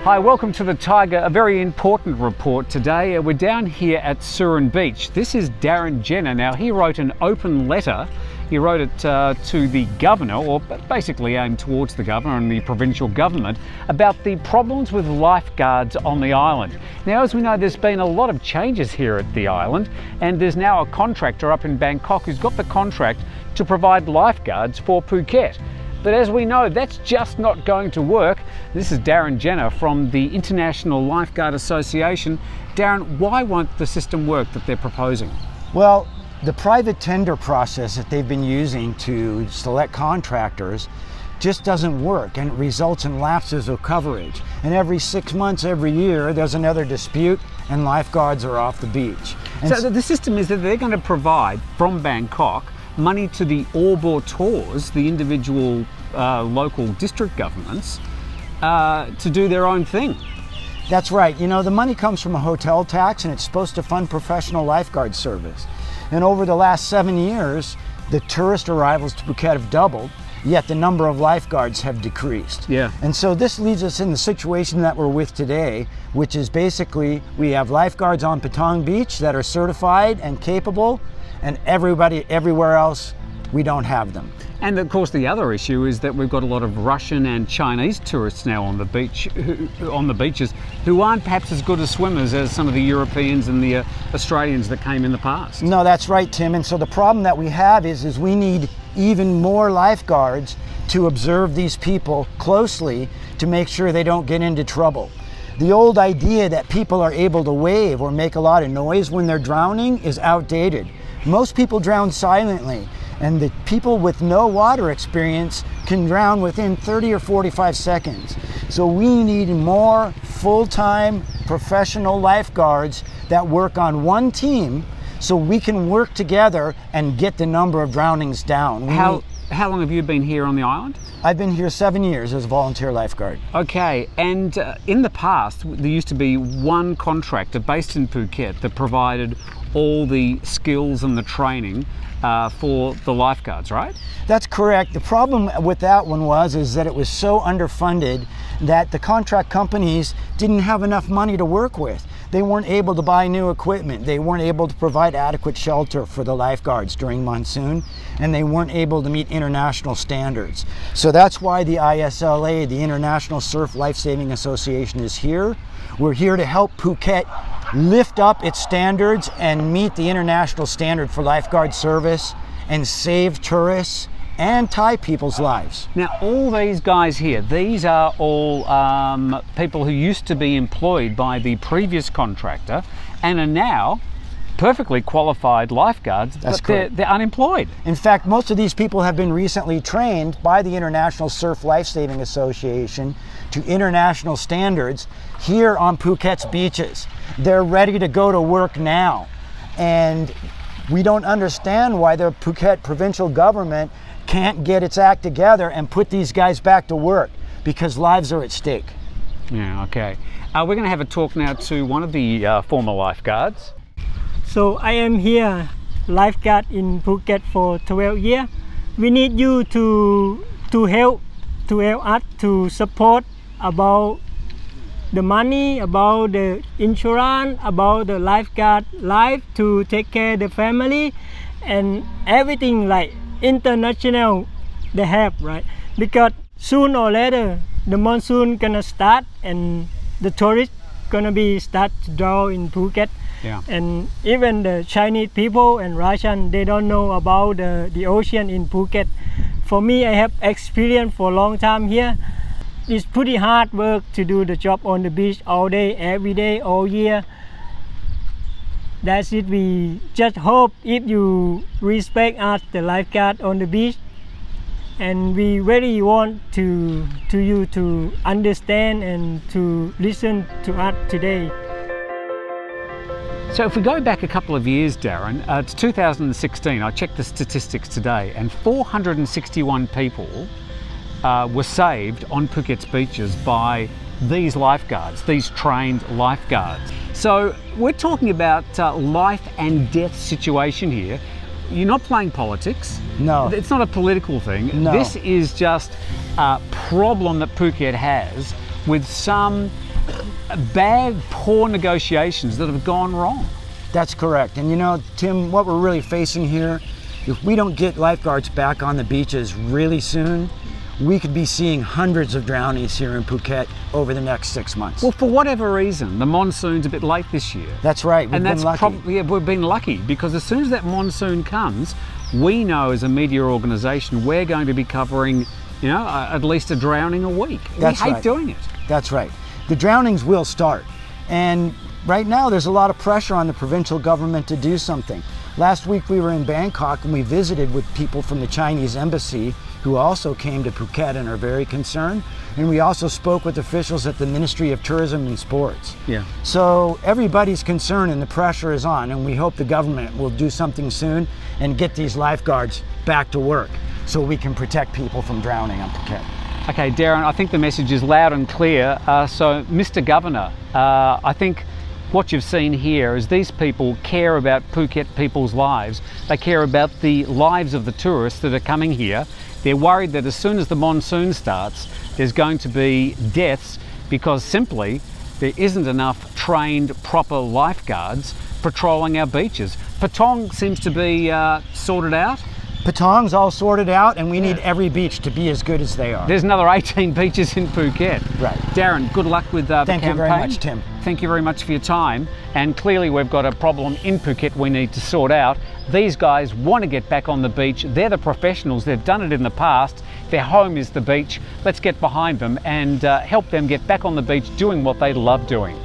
Hi, welcome to the Tiger. A very important report today. We're down here at Surin Beach. This is Darren Jenner. Now, he wrote an open letter. He wrote it to the governor, or basically aimed towards the governor and the provincial government, about the problems with lifeguards on the island. Now, as we know, there's been a lot of changes here at the island, and there's now a contractor up in Bangkok who's got the contract to provide lifeguards for Phuket. But as we know, that's just not going to work. This is Darren Jenner from the International Lifeguard Association. Darren, why won't the system work that they're proposing? Well, the private tender process that they've been using to select contractors just doesn't work, and it results in lapses of coverage. And every 6 months, every year, there's another dispute and lifeguards are off the beach. And so the system is that they're going to provide from Bangkok money to the orbitors, the individual local district governments, to do their own thing. That's right. You know, the money comes from a hotel tax, and it's supposed to fund professional lifeguard service. And over the last 7 years, the tourist arrivals to Phuket have doubled, yet the number of lifeguards have decreased. Yeah. And so this leads us in the situation that we're with today, which is basically we have lifeguards on Patong Beach that are certified and capable, and everybody everywhere else, we don't have them. And of course the other issue is that we've got a lot of Russian and Chinese tourists now on the beach, on the beaches, who aren't perhaps as good as swimmers as some of the Europeans and the Australians that came in the past. No, that's right, Tim. And so the problem that we have is we need even more lifeguards to observe these people closely to make sure they don't get into trouble. The old idea that people are able to wave or make a lot of noise when they're drowning is outdated. Most people drown silently, and the people with no water experience can drown within 30 or 45 seconds. So we need more full-time professional lifeguards that work on one team so we can work together and get the number of drownings down. How long have you been here on the island? I've been here 7 years as a volunteer lifeguard. Okay, and in the past there used to be one contractor based in Phuket that provided all the skills and the training for the lifeguards, right? That's correct. The problem with that one is that it was so underfunded that the contract companies didn't have enough money to work with. They weren't able to buy new equipment. They weren't able to provide adequate shelter for the lifeguards during monsoon, and they weren't able to meet international standards. So that's why the ISLA, the International Surf Lifesaving Association, is here. We're here to help Phuket lift up its standards and meet the international standard for lifeguard service and save tourists and Thai people's lives. Now, all these guys here, these are all people who used to be employed by the previous contractor and are now perfectly qualified lifeguards. That's but correct. They're unemployed. In fact, most of these people have been recently trained by the International Surf Lifesaving Association to international standards here on Phuket's beaches. They're ready to go to work now. And we don't understand why the Phuket provincial government can't get its act together and put these guys back to work, because lives are at stake. Yeah, okay. We're going to have a talk now to one of the former lifeguards. So I am here, lifeguard in Phuket for 12 years. We need you to help us to support about the money, about the insurance, about the lifeguard life, to take care of the family and everything like international they have, right? Because soon or later the monsoon gonna start and the tourists gonna be start to draw in Phuket. Yeah. And even the Chinese people and Russian, they don't know about the ocean in Phuket. For me, I have experience for a long time here. It's pretty hard work to do the job on the beach all day, every day, all year. That's it. We just hope if you respect us, the lifeguard on the beach, and we really want you to understand and to listen to us today. So if we go back a couple of years, Darren, to 2016, I checked the statistics today, and 461 people were saved on Phuket's beaches by these lifeguards, these trained lifeguards. So we're talking about life and death situation here. You're not playing politics. No. It's not a political thing. No. This is just a problem that Phuket has with some bad, poor negotiations that have gone wrong. That's correct. And you know, Tim, what we're really facing here, if we don't get lifeguards back on the beaches really soon, we could be seeing hundreds of drownings here in Phuket over the next 6 months. Well, for whatever reason, the monsoon's a bit late this year. That's right. And that's probably, we've been lucky, because as soon as that monsoon comes, we know as a media organisation we're going to be covering, you know, at least a drowning a week. That's we hate right. doing it. That's right. The drownings will start. And right now there's a lot of pressure on the provincial government to do something. Last week we were in Bangkok and we visited with people from the Chinese embassy who also came to Phuket and are very concerned. And we also spoke with officials at the Ministry of Tourism and Sports. Yeah. So everybody's concerned and the pressure is on, and we hope the government will do something soon and get these lifeguards back to work so we can protect people from drowning on Phuket. Okay, Darren, I think the message is loud and clear. So, Mr. Governor, I think what you've seen here is these people care about Phuket people's lives. They care about the lives of the tourists that are coming here. They're worried that as soon as the monsoon starts, there's going to be deaths because simply there isn't enough trained, proper lifeguards patrolling our beaches. Patong seems to be sorted out. Patong's all sorted out, and we need every beach to be as good as they are. There's another 18 beaches in Phuket. Right. Darren, good luck with the campaign. Thank you very much, Tim. Thank you very much for your time. And clearly we've got a problem in Phuket we need to sort out. These guys want to get back on the beach. They're the professionals. They've done it in the past. Their home is the beach. Let's get behind them and help them get back on the beach doing what they love doing.